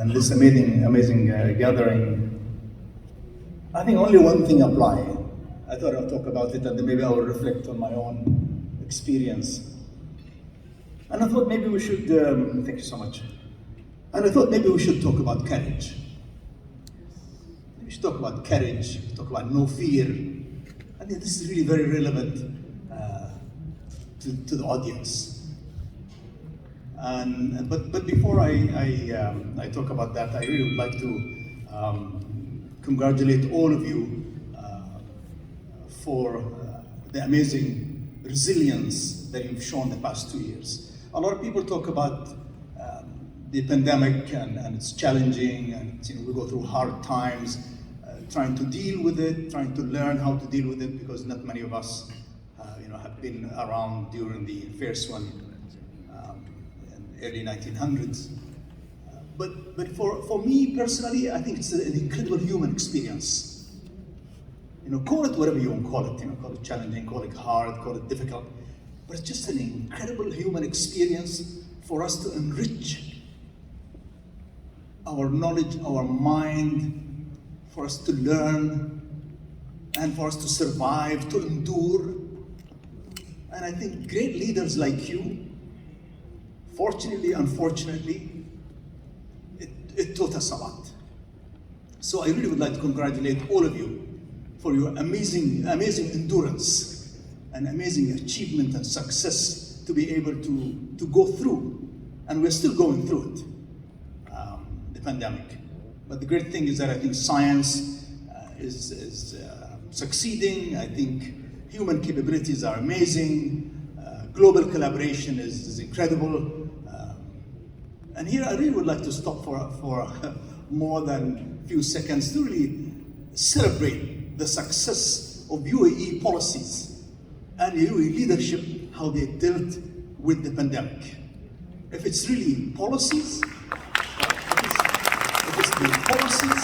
and this amazing gathering. I think only one thing applies. I thought I'll talk about it and then maybe I will reflect on my own experience. And I thought maybe we should, thank you so much. And I thought maybe we should talk about courage. We should talk about courage, talk about no fear. I think this is really very relevant to the audience. But before I talk about that, I really would like to congratulate all of you for the amazing resilience that you've shown the past 2 years. A lot of people talk about the pandemic and it's challenging, and we go through hard times, trying to deal with it, trying to learn how to deal with it, because not many of us have been around during the first one in the early 1900s. But for me personally, I think it's an incredible human experience. Call it whatever you want to call it. Call it challenging, call it hard, call it difficult. But it's just an incredible human experience for us to enrich our knowledge, our mind, for us to learn, and for us to survive, to endure. And I think great leaders like you, fortunately, unfortunately, it taught us a lot. So I really would like to congratulate all of you for your amazing endurance and amazing achievement and success to be able to go through, and we're still going through it, the pandemic. But the great thing is that I think science is succeeding. I think human capabilities are amazing. Global collaboration is incredible. And here I really would like to stop for more than a few seconds to really celebrate the success of UAE policies and UAE leadership, how they dealt with the pandemic. If it's really policies, if it's the policies,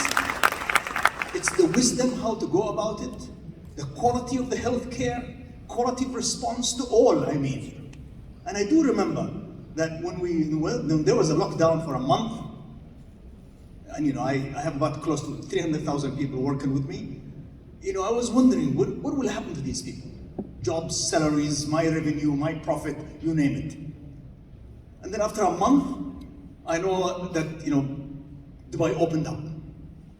it's the wisdom how to go about it, the quality of the healthcare, quality of response to all, I mean. And I do remember that when there was a lockdown for a month, and I have about close to 300,000 people working with me, I was wondering, what will happen to these people? Jobs, salaries, my revenue, my profit, you name it. And then after a month, I know that, Dubai opened up.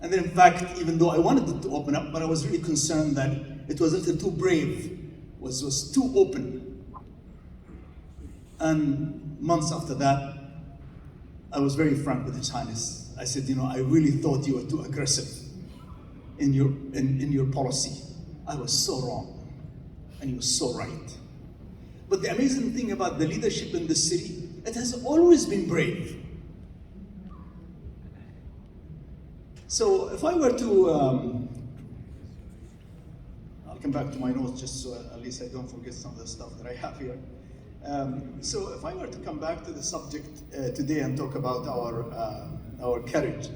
And then in fact, even though I wanted it to open up, but I was really concerned that it was a little too brave, was too open. And months after that, I was very frank with His Highness. I said, I really thought you were too aggressive in your policy. I was so wrong, and you were so right. But the amazing thing about the leadership in this city, it has always been brave. So if I were to, I'll come back to my notes just so at least I don't forget some of the stuff that I have here. So if I were to come back to the subject today and talk about our courage,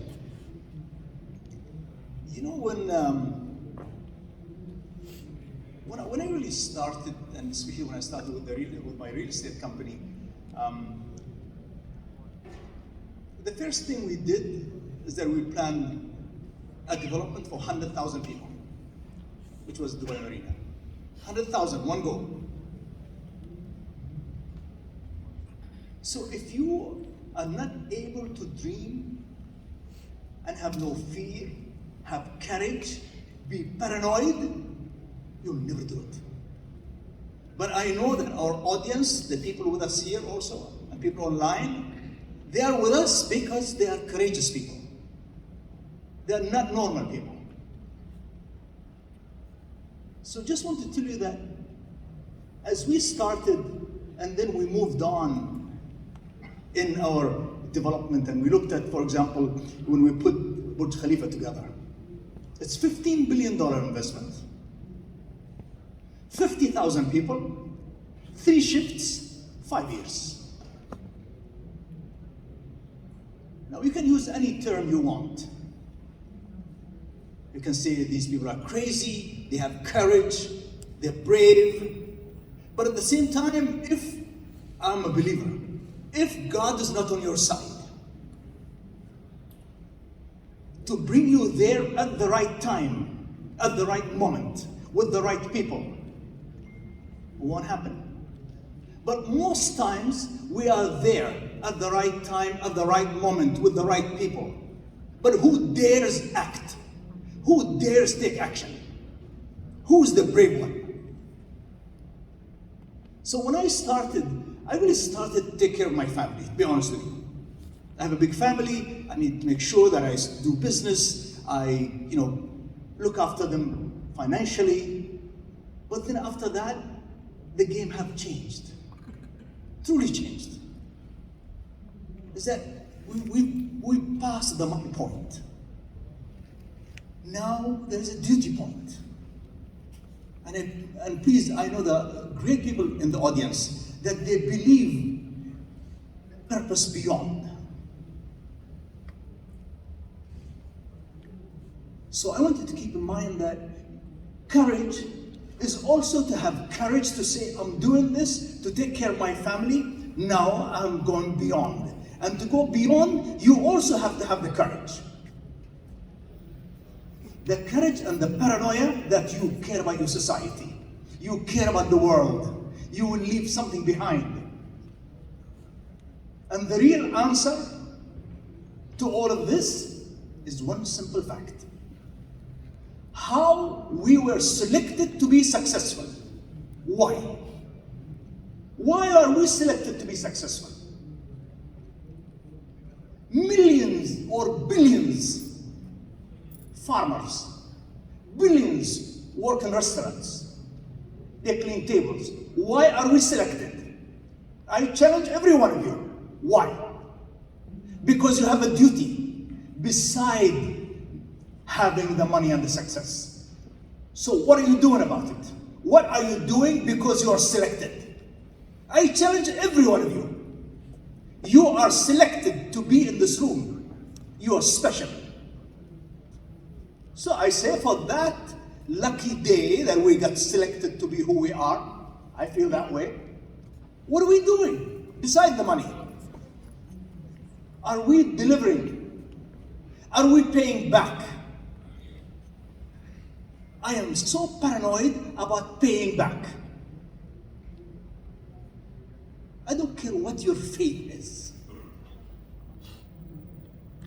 when I really started, and especially when I started with my real estate company, the first thing we did is that we planned a development for 100,000 people, which was Dubai Marina. 100,000, one go. So if you are not able to dream and have no fear, have courage, be paranoid, you'll never do it. But I know that our audience, the people with us here also, and people online, they are with us because they are courageous people. They are not normal people. So just want to tell you that as we started and then we moved on in our development, and we looked at, for example, when we put Burj Khalifa together, it's $15 billion investment. 50,000 people, 3 shifts, 5 years. Now you can use any term you want. You can say these people are crazy, they have courage, they're brave. But at the same time, if I'm a believer, if God is not on your side, to bring you there at the right time, at the right moment, with the right people. It won't happen. But most times, we are there at the right time, at the right moment, with the right people. But who dares act? Who dares take action? Who's the brave one? So when I started, I really started to take care of my family, to be honest with you. I have a big family. I need to make sure that I do business. I, look after them financially. But then after that, the game have changed. Truly changed. Is that we passed the money point. Now there is a duty point. And please, I know the great people in the audience that they believe purpose beyond. So I want you to keep in mind that courage is also to have courage to say, I'm doing this to take care of my family. Now I'm going beyond. And to go beyond, you also have to have the courage. The courage and the paranoia that you care about your society. You care about the world. You will leave something behind. And the real answer to all of this is one simple fact. How we were selected to be successful. Why? Why are we selected to be successful? Millions or billions farmers, billions work in restaurants, they clean tables. Why are we selected? I challenge every one of you. Why? Because you have a duty beside having the money and the success. So what are you doing about it? What are you doing because you are selected? I challenge every one of you. You are selected to be in this room. You are special. So I say for that lucky day that we got selected to be who we are, I feel that way. What are we doing beside the money? Are we delivering? Are we paying back? I am so paranoid about paying back. I don't care what your faith is.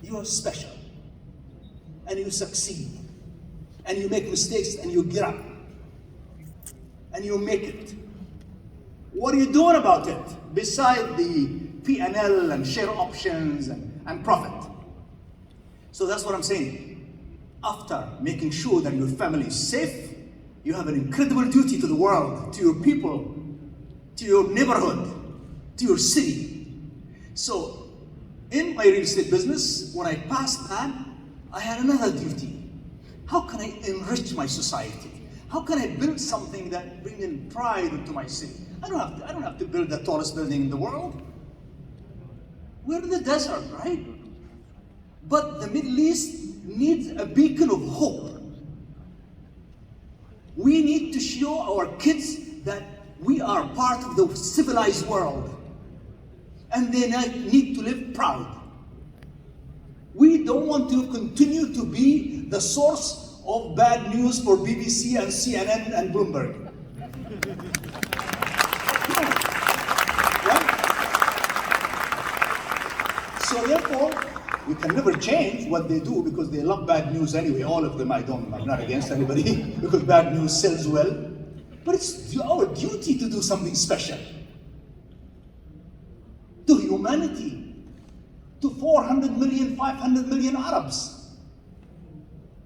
You are special. And you succeed. And you make mistakes and you get up. And you make it. What are you doing about it? Beside the P&L and share options and profit. So that's what I'm saying. After making sure that your family is safe, you have an incredible duty to the world, to your people, to your neighborhood, to your city. So, in my real estate business, when I passed that, I had another duty. How can I enrich my society? How can I build something that brings in pride into my city? I don't have to build the tallest building in the world. We're in the desert, right? But the Middle East needs a beacon of hope. We need to show our kids that we are part of the civilized world. And they need to live proud. We don't want to continue to be the source of bad news for BBC and CNN and Bloomberg. Right? So therefore, we can never change what they do because they love bad news anyway. All of them, I'm not against anybody because bad news sells well. But it's our duty to do something special. To humanity, to 400 million, 500 million Arabs.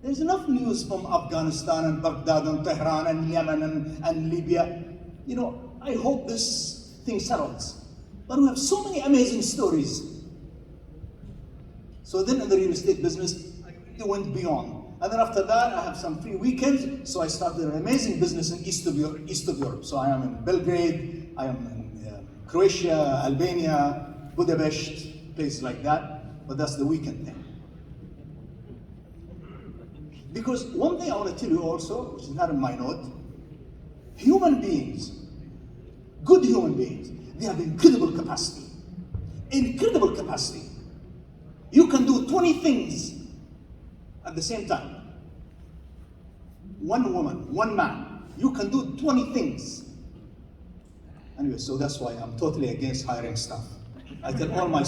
There's enough news from Afghanistan and Baghdad and Tehran and Yemen and Libya. I hope this thing settles. But we have so many amazing stories. So then in the real estate business, it went beyond. And then after that, I have some free weekends, so I started an amazing business in east of Europe. So I am in Belgrade, I am in Croatia, Albania, Budapest, places like that. But that's the weekend thing. Because one thing I want to tell you also, which is not in my note, human beings, good human beings, they have incredible capacity. Incredible capacity. You can do 20 things at the same time. One woman, one man, you can do 20 things. Anyway, so that's why I'm totally against hiring staff. I tell all my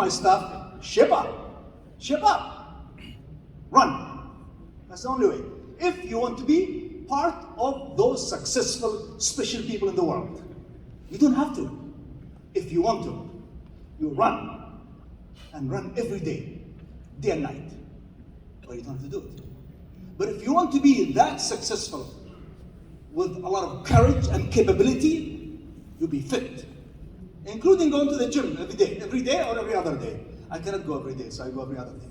staff, shape up, run. That's the only way. If you want to be part of those successful, special people in the world, you don't have to. If you want to, you run, and run every day and night, or you don't have to do it. But if you want to be that successful with a lot of courage and capability, you'll be fit, including going to the gym every day or every other day. I cannot go every day, so I go every other day.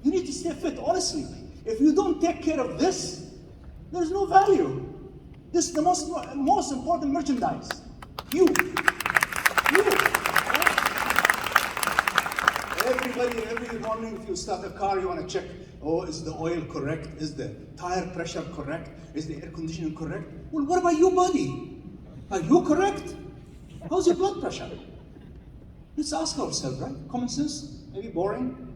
You need to stay fit, honestly. If you don't take care of this, there's no value. This is the most important merchandise. You. Everybody, every morning if you start a car, you want to check, is the oil correct? Is the tire pressure correct? Is the air conditioning correct? Well, what about your body? Are you correct? How's your blood pressure? Let's ask ourselves, right? Common sense, maybe boring,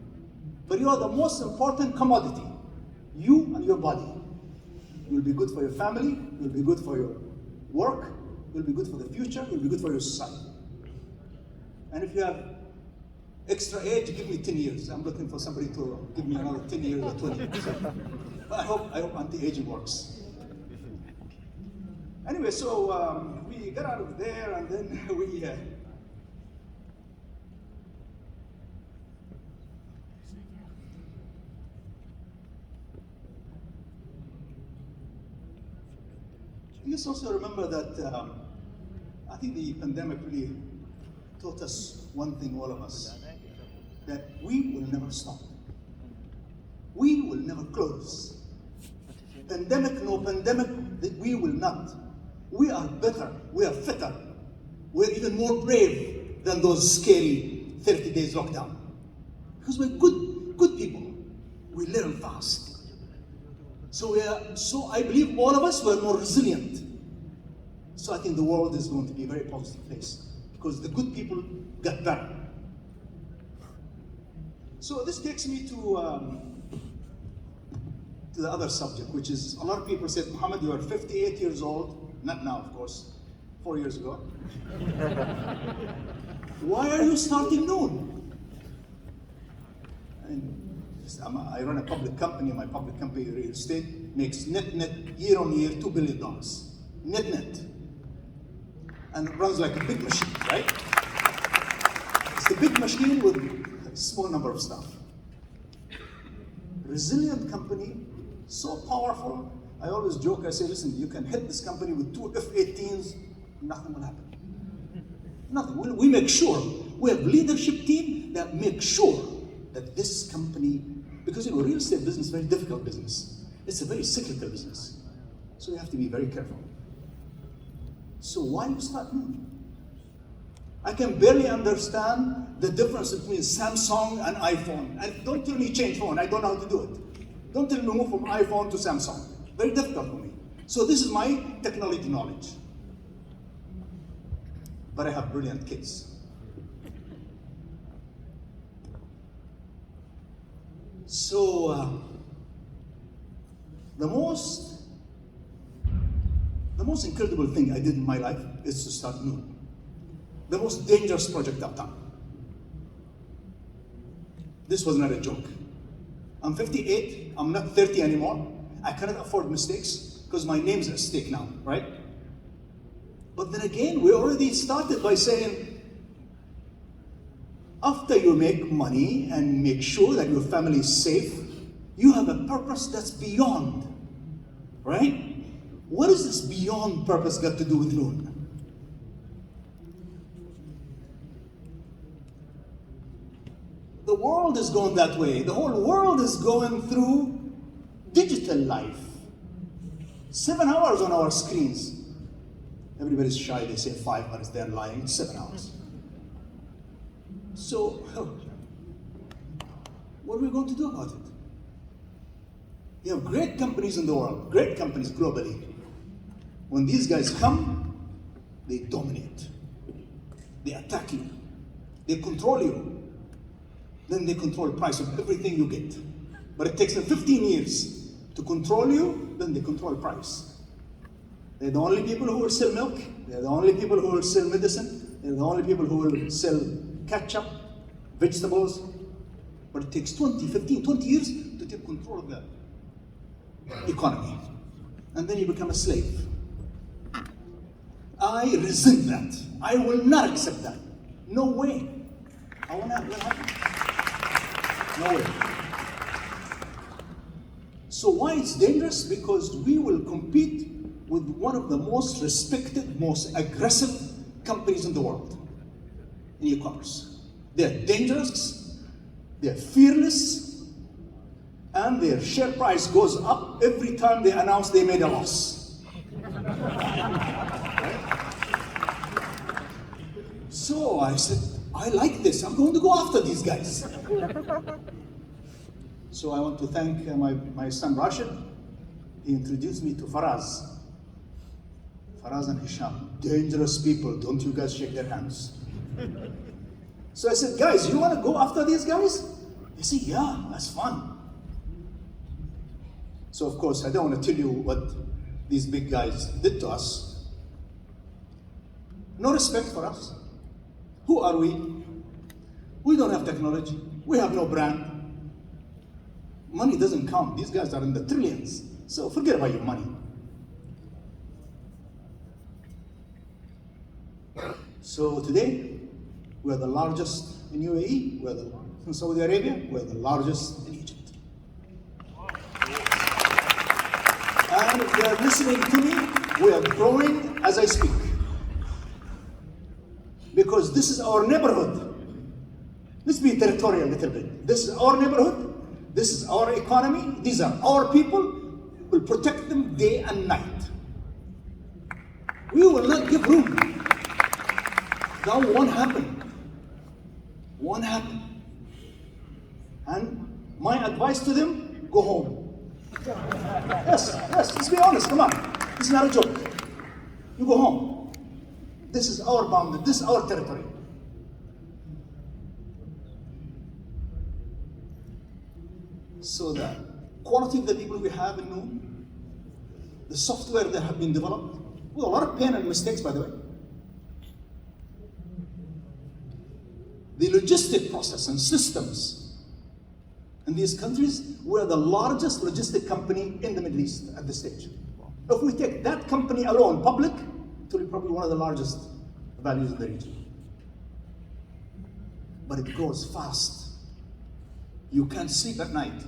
but you are the most important commodity. You and your body. You'll be good for your family, you'll be good for your work, you'll be good for the future, you'll be good for your society. And if you have extra age, give me 10 years. I'm looking for somebody to give me another 10 years or 20 years. But I hope anti-aging works. Anyway, so we got out of there, and then we let's also remember that I think the pandemic really taught us one thing, all of us, that we will never stop. We will never close. Pandemic, no pandemic, we will not. We are better, we are fitter, we're even more brave than those scary 30 days lockdown. Because we're good people. We learn fast. So I believe all of us were more resilient. So I think the world is going to be a very positive place because the good people got better. So this takes me to the other subject, which is a lot of people said, Mohammed, you are 58 years old. Not now, of course, 4 years ago. Why are you starting noon? I run a public company. My public company, real estate, makes net year on year $2 billion. Net. And it runs like a big machine, right? It's a big machine with a small number of staff. Resilient company, so powerful. I always joke, I say, listen, you can hit this company with 2 F-18s, nothing will happen. Nothing. We make sure. We have leadership team that make sure that this company, because real estate business is a very difficult business. It's a very cyclical business. So you have to be very careful. So why you start noon? I can barely understand the difference between Samsung and iPhone. And don't tell me change phone, I don't know how to do it. Don't tell me move from iPhone to Samsung. Very difficult for me. So this is my technology knowledge. But I have brilliant kids. So the most incredible thing I did in my life is to start noon. The most dangerous project I've done. This was not a joke. I'm 58, I'm not 30 anymore. I cannot afford mistakes because my name's at stake now, right? But then again, we already started by saying, after you make money and make sure that your family is safe, you have a purpose that's beyond, right? What does this beyond purpose got to do with noon? The world is going that way. The whole world is going through digital life. 7 hours on our screens. Everybody's shy, they say 5 hours, they're lying, it's 7 hours. So, what are we going to do about it? You have great companies in the world, great companies globally. When these guys come, they dominate. They attack you. They control you. Then they control the price of everything you get. But it takes them 15 years to control you, then they control price. They're the only people who will sell milk. They're the only people who will sell medicine. They're the only people who will sell ketchup, vegetables. But it takes 20, 15, 20 years to take control of the economy. And then you become a slave. I resent that. I will not accept that. No way. I will not let happen. No way. So why it's dangerous? Because we will compete with one of the most respected, most aggressive companies in the world in e-commerce. They're dangerous, they're fearless, and their share price goes up every time they announce they made a loss. Right? So I said, I like this. I'm going to go after these guys. So I want to thank my son Rashid. He introduced me to Faraz. Faraz and Hisham, dangerous people. Don't you guys shake their hands. So I said, guys, you want to go after these guys? They said, yeah, that's fun. So of course, I don't want to tell you what these big guys did to us. No respect for us. Who are we? We don't have technology. We have no brand. Money doesn't count. These guys are in the trillions. So forget about your money. So today, we're the largest in UAE, we're the largest in Saudi Arabia, we're the largest in Egypt. And if they're listening to me, we are growing as I speak. Because this is our neighborhood. Let's be territorial a little bit. This is our neighborhood. This is our economy. These are our people. We'll protect them day and night. We will not give room. That won't happen. Won't happen. And my advice to them, go home. Yes, let's be honest, come on. This is not a joke. You go home. This is our boundary, this is our territory. So the quality of the people we have in Noon, the software that have been developed, with a lot of pain and mistakes, by the way. The logistic process and systems in these countries, we're the largest logistic company in the Middle East at this stage. If we take that company alone, public, it will be probably one of the largest values in the region. But it grows fast. You can't sleep at night.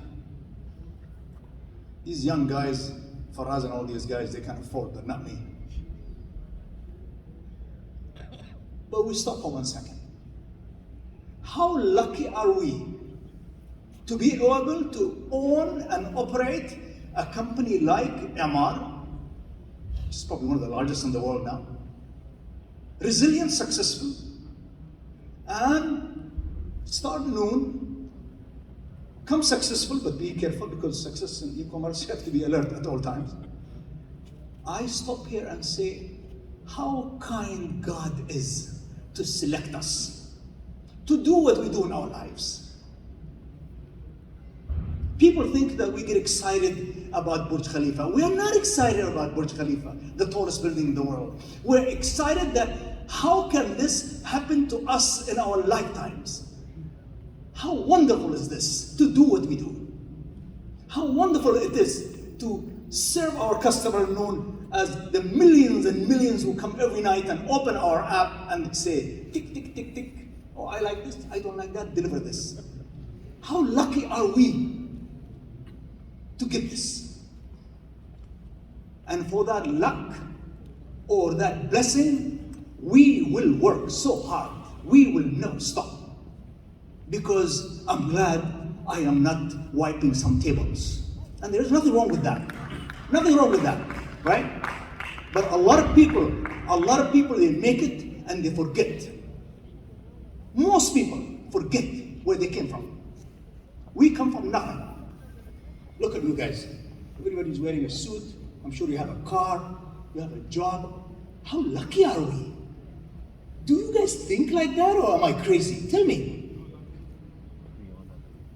These young guys, Faraz and all these guys, they can afford that, not me. But we stop for 1 second. How lucky are we to be able to own and operate a company like Emaar, which is probably one of the largest in the world now, resilient, successful, and start Noon, come successful, but be careful because success in e-commerce, you have to be alert at all times. I stop here and say, how kind God is to select us, to do what we do in our lives. People think that we get excited about Burj Khalifa. We are not excited about Burj Khalifa, the tallest building in the world. We're excited that how can this happen to us in our lifetimes? How wonderful is this to do what we do? How wonderful it is to serve our customer known as the millions and millions who come every night and open our app and say, tick, tick, tick, tick. Oh, I like this, I don't like that, deliver this. How lucky are we to get this? And for that luck or that blessing, we will work so hard. We will not stop. Because I'm glad I am not wiping some tables. And there's nothing wrong with that. Nothing wrong with that, right? But a lot of people, they make it and they forget. Most people forget where they came from. We come from nothing. Look at you guys. Everybody's wearing a suit. I'm sure you have a car. You have a job. How lucky are we? Do you guys think like that or am I crazy? Tell me.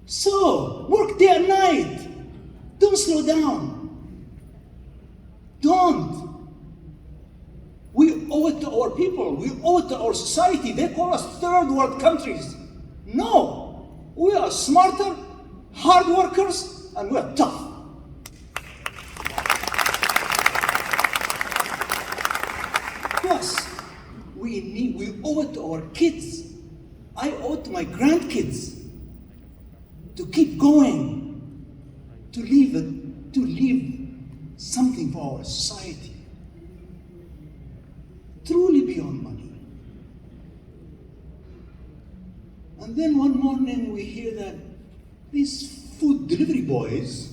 So, work day and night. Don't slow down. Don't. We owe it to our people. We owe it to our society. They call us third world countries. No. We are smarter, hard workers, and we are tough. Plus, we owe it to our kids. I owe it to my grandkids to keep going, to leave something for our society. Truly beyond money. And then one morning we hear that these food delivery boys,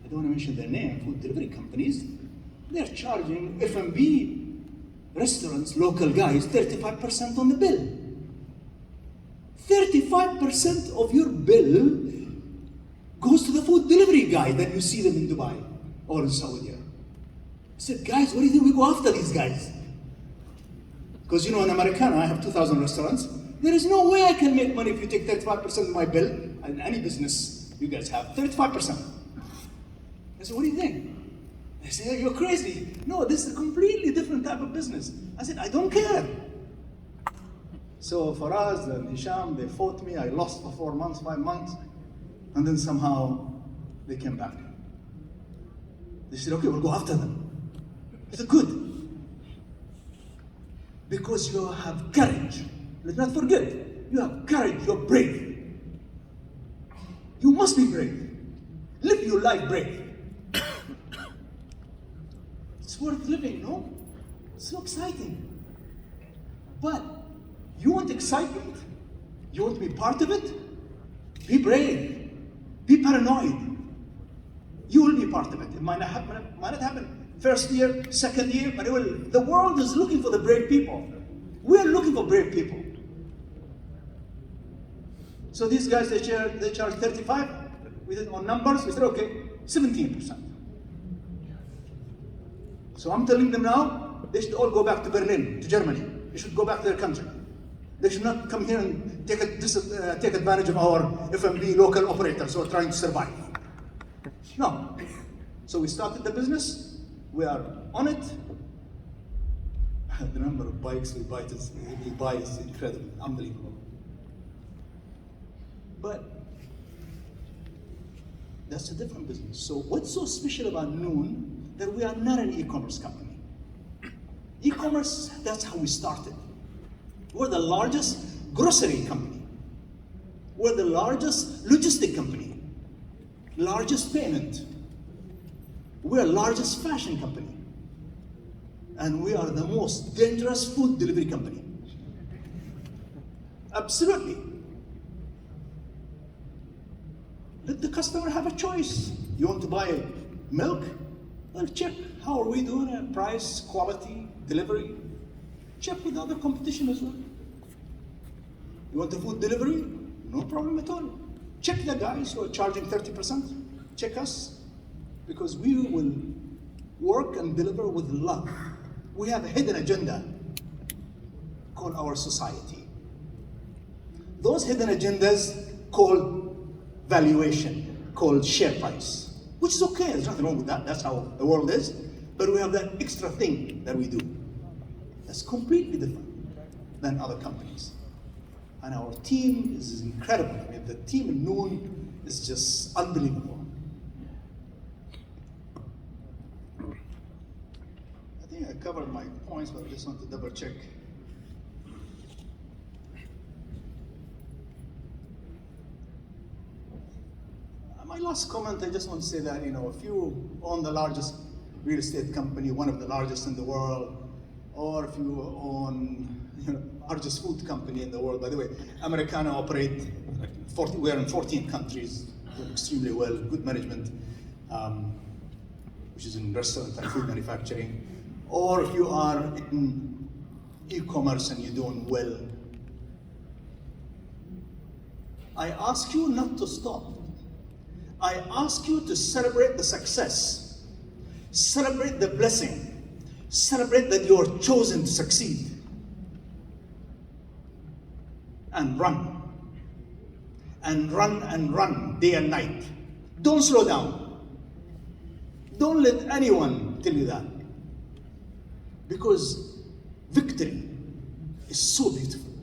I don't want to mention their name, food delivery companies, they're charging F&B restaurants, local guys, 35% on the bill. 35% of your bill goes to the food delivery guy that you see them in Dubai or in Saudi Arabia. I said, guys, what do you think we go after these guys? Because in Americana, I have 2,000 restaurants. There is no way I can make money if you take 35% of my bill, and any business you guys have, 35%. I said, what do you think? They say, you're crazy. No, this is a completely different type of business. I said, I don't care. So Faraz and Hisham, they fought me. I lost for 4 months, 5 months. And then somehow they came back. They said, okay, we'll go after them. I said, good. Because you have courage. Let's not forget, you have courage, you're brave. You must be brave. Live your life brave. It's worth living, no? It's so exciting. But you want excitement? You want to be part of it? Be brave. Be paranoid. You will be part of it. It might not happen first year, second year, but it will. The world is looking for the brave people. We're looking for brave people. So these guys, they charge 35. We did on numbers, we said, okay, 17%. So I'm telling them now, they should all go back to Berlin, to Germany. They should go back to their country. They should not come here and take advantage of our F&B local operators who are trying to survive. No. So we started the business. We are on it. The number of bikes we buy is incredible, unbelievable. But that's a different business. So what's so special about Noon that we are not an e-commerce company? E-commerce, that's how we started. We're the largest grocery company. We're the largest logistic company. Largest payment. We're the largest fashion company. And we are the most dangerous food delivery company. Absolutely. Let the customer have a choice. You want to buy milk? Well, check how are we doing at price, quality, delivery. Check with other competition as well. You want the food delivery? No problem at all. Check the guys who are charging 30%. Check us. Because we will work and deliver with love. We have a hidden agenda called our society. Those hidden agendas called valuation, called share price, which is okay, there's nothing wrong with that, that's how the world is. But we have that extra thing that we do. That's completely different than other companies. And our team is incredible. I mean, the team in Noon is just unbelievable. I think I covered my points, but I just want to double check. My last comment, I just want to say that, if you own the largest real estate company, one of the largest in the world, or if you own largest food company in the world, by the way, Americana operate, we're in 14 countries, doing extremely well, good management, which is in restaurant and food manufacturing, or if you are in e-commerce and you're doing well, I ask you not to stop. I ask you to celebrate the success, celebrate the blessing, celebrate that you are chosen to succeed, and run. and run day and night. Don't slow down. Don't let anyone tell you that. Because victory is so beautiful.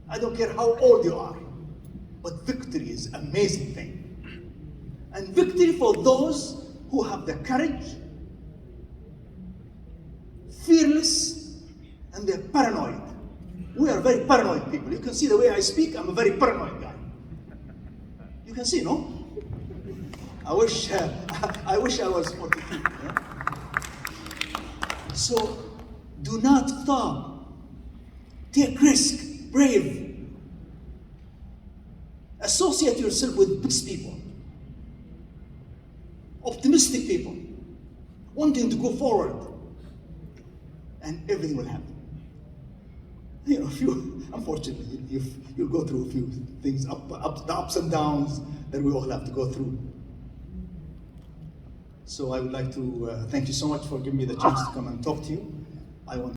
I don't care how old you are, but victory is an amazing thing. And victory for those who have the courage, fearless, and they're paranoid. We are very paranoid people. You can see the way I speak, I'm a very paranoid guy. You can see, no? I wish I was 42. Yeah? So do not stop. Take risk, brave. Associate yourself with big people, optimistic people, wanting to go forward, and everything will happen. You know, unfortunately, you'll go through a few things, the ups and downs that we all have to go through. So I would like to thank you so much for giving me the chance to come and talk to you. I want